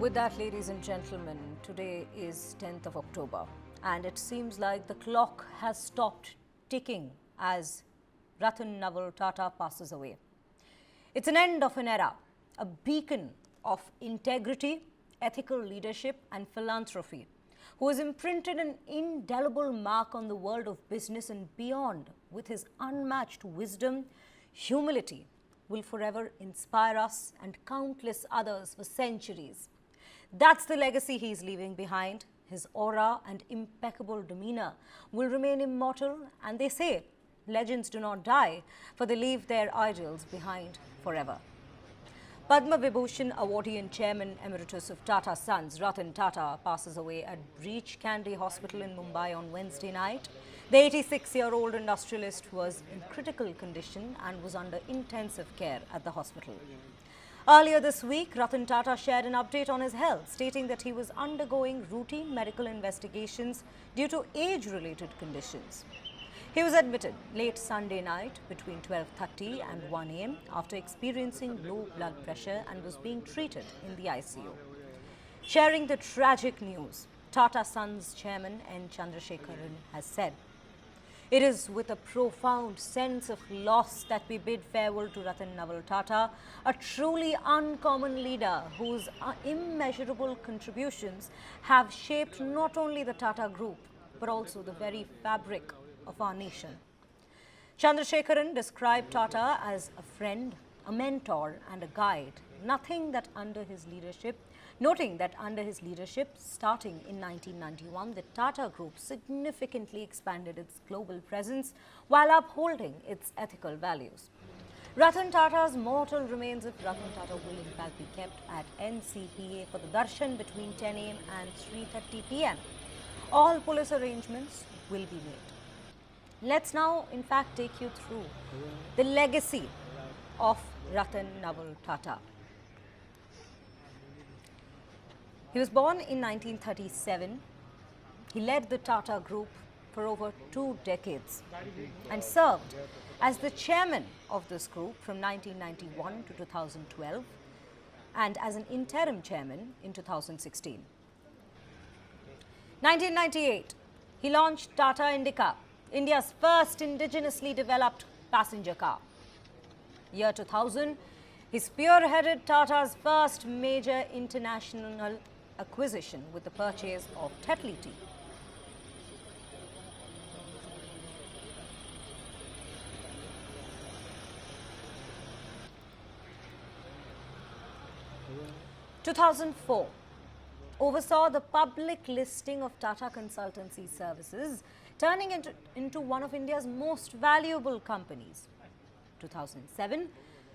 With that, ladies and gentlemen, today is 10th of October, and it seems like the clock has stopped ticking as Ratan Tata passes away. It's an end of an era, a beacon of integrity, ethical leadership and philanthropy, who has imprinted an indelible mark on the world of business and beyond with his unmatched wisdom, humility, will forever inspire us and countless others for centuries. That's the legacy he's leaving behind. His aura and impeccable demeanor will remain immortal, and they say legends do not die, for they leave their ideals behind forever. Padma Vibhushan awardee and Chairman Emeritus of Tata Sons, Ratan Tata, passes away at Breach Candy Hospital in Mumbai on Wednesday night. The 86-year-old industrialist was in critical condition and was under intensive care at the hospital. Earlier this week, Ratan Tata shared an update on his health, stating that he was undergoing routine medical investigations due to age-related conditions. He was admitted late Sunday night between 12:30 and 1 a.m. after experiencing low blood pressure and was being treated in the ICU. Sharing the tragic news, Tata Sons Chairman Emeritus has said, "It is with a profound sense of loss that we bid farewell to Ratan Tata, a truly uncommon leader whose immeasurable contributions have shaped not only the Tata Group, but also the very fabric of our nation." Chandrasekharan described Tata as a friend, a mentor and a guide, noting that under his leadership, starting in 1991, the Tata Group significantly expanded its global presence while upholding its ethical values. Ratan Tata's mortal remains of Ratan Tata will in fact be kept at NCPA for the darshan between 10 a.m. and 3:30 p.m. All police arrangements will be made. Let's now in fact take you through the legacy of Ratan Tata. He was born in 1937. He led the Tata Group for over 2 decades and served as the chairman of this group from 1991 to 2012 and as an interim chairman in 2016. 1998, he launched Tata Indica, India's first indigenously developed passenger car. Year 2000, he spearheaded Tata's first major international acquisition with the purchase of Tetley Tea. In 2004, oversaw the public listing of Tata Consultancy Services, turning it into one of India's most valuable companies. 2007,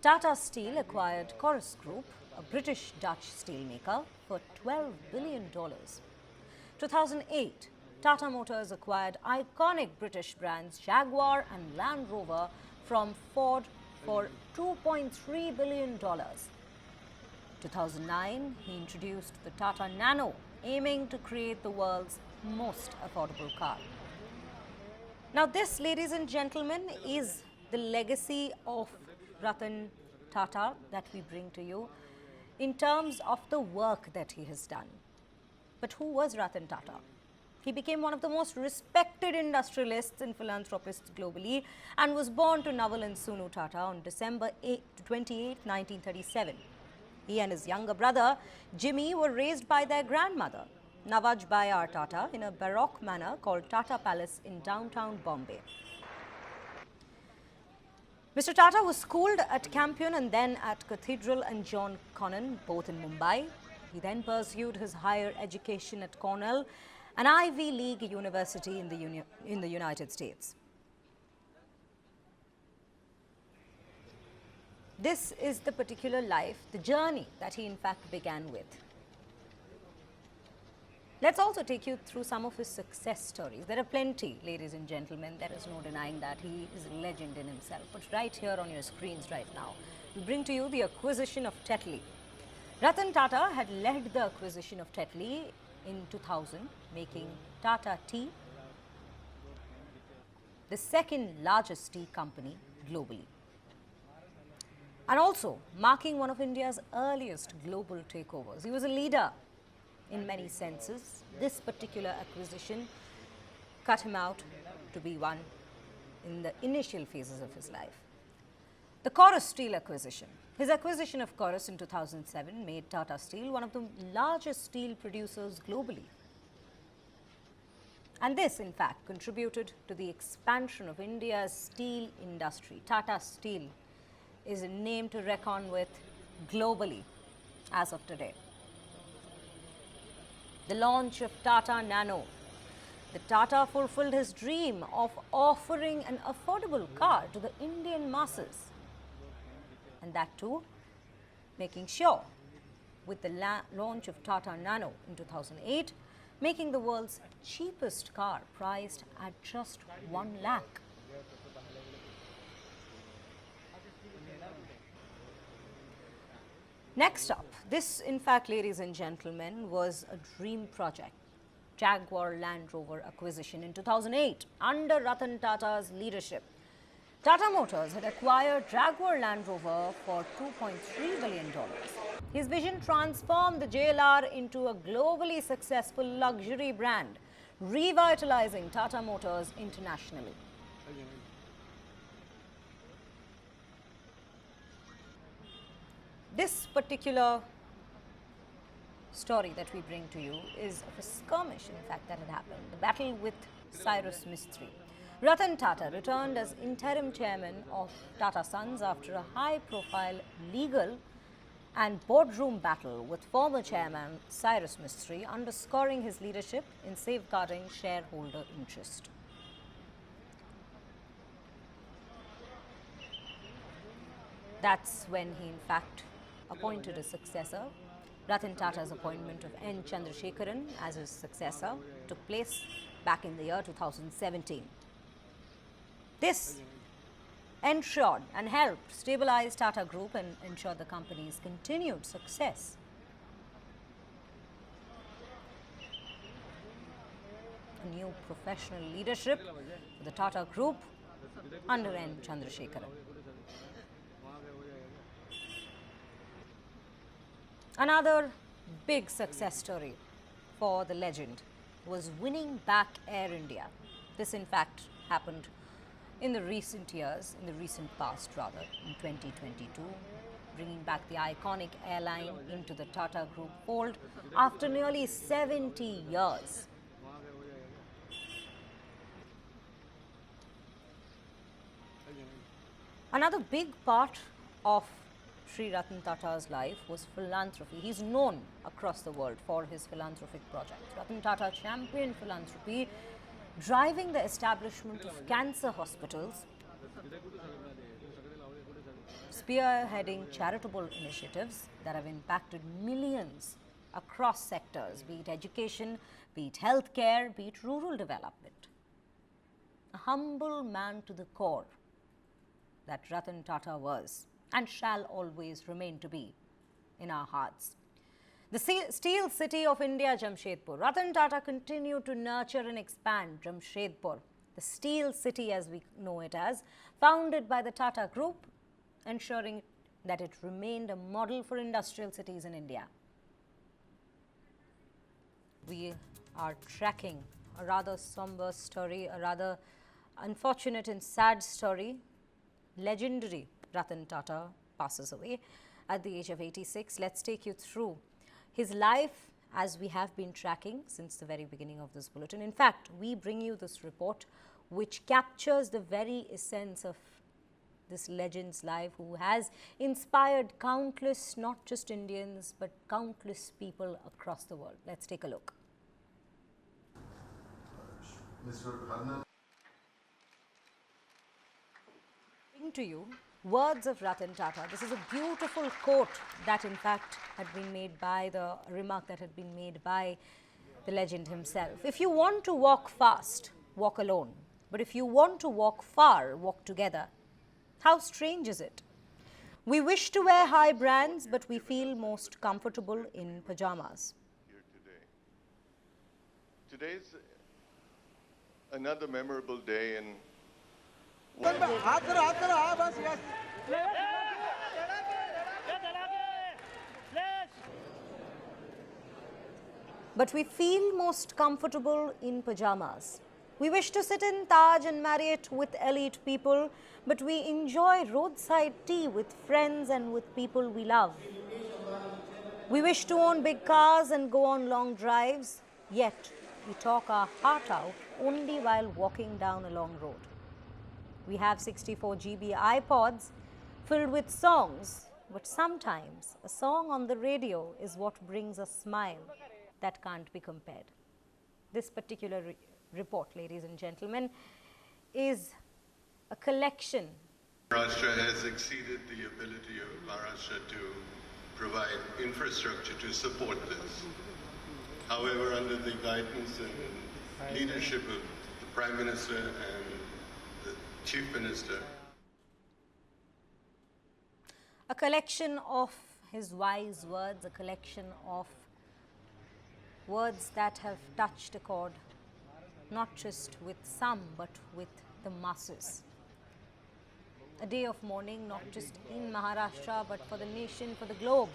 Tata Steel acquired Corus Group, a British-Dutch steelmaker, for $12 billion. 2008, Tata Motors acquired iconic British brands Jaguar and Land Rover from Ford for $2.3 billion. 2009, he introduced the Tata Nano, aiming to create the world's most affordable car. Now this, ladies and gentlemen, is the legacy of Ratan Tata that we bring to you in terms of the work that he has done. But who was Ratan Tata? He became one of the most respected industrialists and philanthropists globally and was born to Naval and Sunu Tata on December 28, 1937. He and his younger brother, Jimmy, were raised by their grandmother, Nawaj Bayar Tata, in a baroque manor called Tata Palace in downtown Bombay. Mr. Tata was schooled at Campion and then at Cathedral and John Connon, both in Mumbai. He then pursued his higher education at Cornell, an Ivy League university in the United States. This is the particular life, the journey that he in fact began with. Let's also take you through some of his success stories. There are plenty, ladies and gentlemen. There is no denying that he is a legend in himself. But right here on your screens right now, we bring to you the acquisition of Tetley. Ratan Tata had led the acquisition of Tetley in 2000, making Tata Tea the second largest tea company globally. and also marking one of India's earliest global takeovers. He was a leader in many senses. This particular acquisition cut him out to be one in the initial phases of his life. The Chorus Steel acquisition. His acquisition of Chorus in 2007 made Tata Steel one of the largest steel producers globally. And this, in fact, contributed to the expansion of India's steel industry. Tata Steel is a name to reckon with globally as of today. The launch of Tata Nano. The Tata fulfilled his dream of offering an affordable car to the Indian masses. And that too, making sure with the launch of Tata Nano in 2008, making the world's cheapest car priced at just 1 lakh. Next up, this in fact, ladies and gentlemen, was a dream project. Jaguar Land Rover acquisition in 2008 under Ratan Tata's leadership. Tata Motors had acquired Jaguar Land Rover for $2.3 billion. His vision transformed the JLR into a globally successful luxury brand, revitalizing Tata Motors internationally. This particular story that we bring to you is of a skirmish, in fact, that had happened. The battle with Cyrus Mistry. Ratan Tata returned as interim chairman of Tata Sons after a high-profile legal and boardroom battle with former chairman Cyrus Mistry, underscoring his leadership in safeguarding shareholder interest. That's when he, in fact, appointed a successor. Ratan Tata's appointment of N. Chandrasekaran as his successor took place back in the year 2017. This ensured and helped stabilize Tata Group and ensure the company's continued success. A new professional leadership for the Tata Group under N. Chandrasekaran. Another big success story for the legend was winning back Air India. This, in fact, happened in the recent years, in the recent past rather, in 2022, bringing back the iconic airline into the Tata Group fold after nearly 70 years. Another big part of Sri Ratan Tata's life was philanthropy. He's known across the world for his philanthropic projects. Ratan Tata championed philanthropy, driving the establishment of cancer hospitals, spearheading charitable initiatives that have impacted millions across sectors, be it education, be it healthcare, be it rural development. A humble man to the core that Ratan Tata was and shall always remain to be in our hearts. The steel city of India, Jamshedpur. Ratan Tata continued to nurture and expand Jamshedpur, the steel city as we know it as, founded by the Tata Group, ensuring that it remained a model for industrial cities in India. We are tracking a rather somber story, a rather unfortunate and sad story. Legendary Ratan Tata passes away at the age of 86. Let's take you through his life as we have been tracking since the very beginning of this bulletin. In fact, we bring you this report which captures the very essence of this legend's life, who has inspired countless, not just Indians, but countless people across the world. Let's take a look. Bring to you words of Ratan Tata. This is a beautiful quote that in fact had been made by the remark that had been made by the legend himself. If you want to walk fast, walk alone. But if you want to walk far, walk together. How strange is it? We wish to wear high brands, but we feel most comfortable in pajamas. Here today. Today's another memorable day in but we feel most comfortable in pajamas. We wish to sit in Taj and Marriott with elite people, but we enjoy roadside tea with friends and with people we love. We wish to own big cars and go on long drives, yet we talk our heart out only while walking down a long road. We have 64 GB iPods filled with songs, but sometimes a song on the radio is what brings a smile that can't be compared. This particular report, ladies and gentlemen, is a collection. Maharashtra has exceeded the ability of Maharashtra to provide infrastructure to support this. However, under the guidance and leadership of the Prime Minister and the Chief Minister, a collection of his wise words, a collection of words that have touched a chord, not just with some, but with the masses. A day of mourning, not just in Maharashtra, but for the nation, for the globe,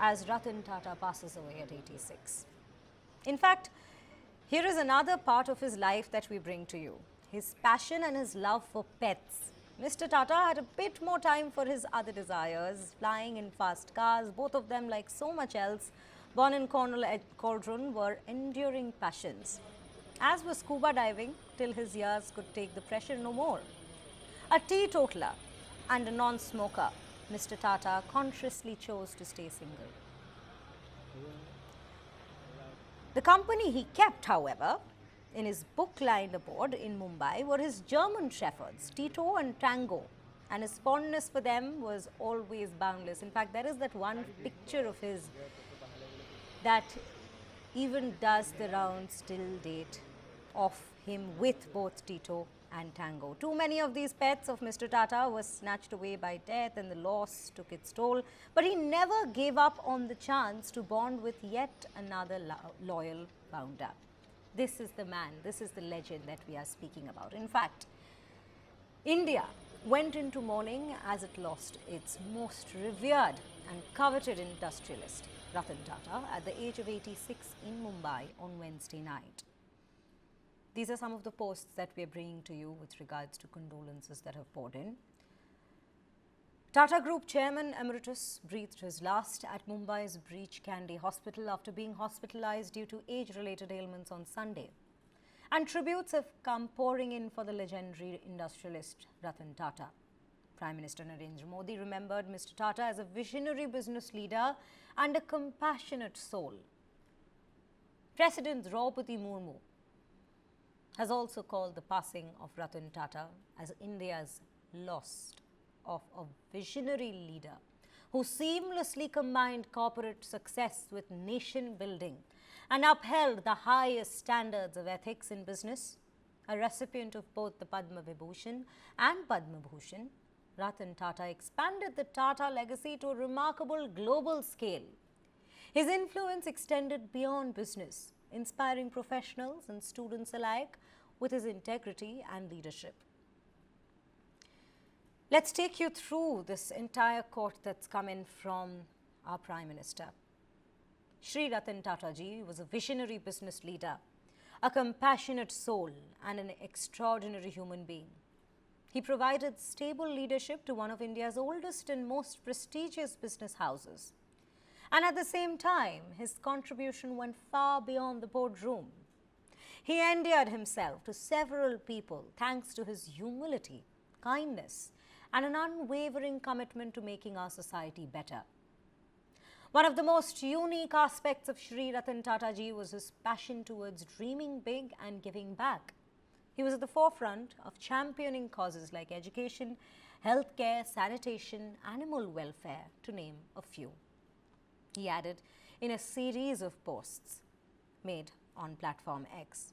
as Ratan Tata passes away at 86. In fact, here is another part of his life that we bring to you, his passion and his love for pets. Mr. Tata had a bit more time for his other desires, flying in fast cars, both of them, like so much else, born in Cauldron, were enduring passions. As was scuba diving, till his years could take the pressure no more. A teetotaler and a non-smoker, Mr. Tata consciously chose to stay single. The company he kept, however, in his book-lined abode in Mumbai were his German shepherds, Tito and Tango, and his fondness for them was always boundless. In fact, there is that one picture of his that even does the rounds till date of him with both Tito and Tango. Too many of these pets of Mr. Tata were snatched away by death and the loss took its toll, but he never gave up on the chance to bond with yet another loyal bounder. This is the man, this is the legend that we are speaking about. In fact, India went into mourning as it lost its most revered and coveted industrialist, Ratan Tata, at the age of 86 in Mumbai on Wednesday night. These are some of the posts that we are bringing to you with regards to condolences that have poured in. Tata Group Chairman Emeritus breathed his last at Mumbai's Breach Candy Hospital after being hospitalized due to age-related ailments on Sunday. And tributes have come pouring in for the legendary industrialist Ratan Tata. Prime Minister Narendra Modi remembered Mr. Tata as a visionary business leader and a compassionate soul. President Droupadi Murmu has also called the passing of Ratan Tata as India's loss of a visionary leader who seamlessly combined corporate success with nation building and upheld the highest standards of ethics in business. A recipient of both the Padma Vibhushan and Padma Bhushan, Ratan Tata expanded the Tata legacy to a remarkable global scale. His influence extended beyond business, inspiring professionals and students alike with his integrity and leadership. Let's take you through this entire quote that's come in from our Prime Minister. Shri Ratan Tata ji was a visionary business leader, a compassionate soul and an extraordinary human being. He provided stable leadership to one of India's oldest and most prestigious business houses. And at the same time, his contribution went far beyond the boardroom. He endeared himself to several people thanks to his humility, kindness, and an unwavering commitment to making our society better. One of the most unique aspects of Shri Ratan Tata ji was his passion towards dreaming big and giving back. He was at the forefront of championing causes like education, healthcare, sanitation, animal welfare, to name a few. He added in a series of posts made on platform X.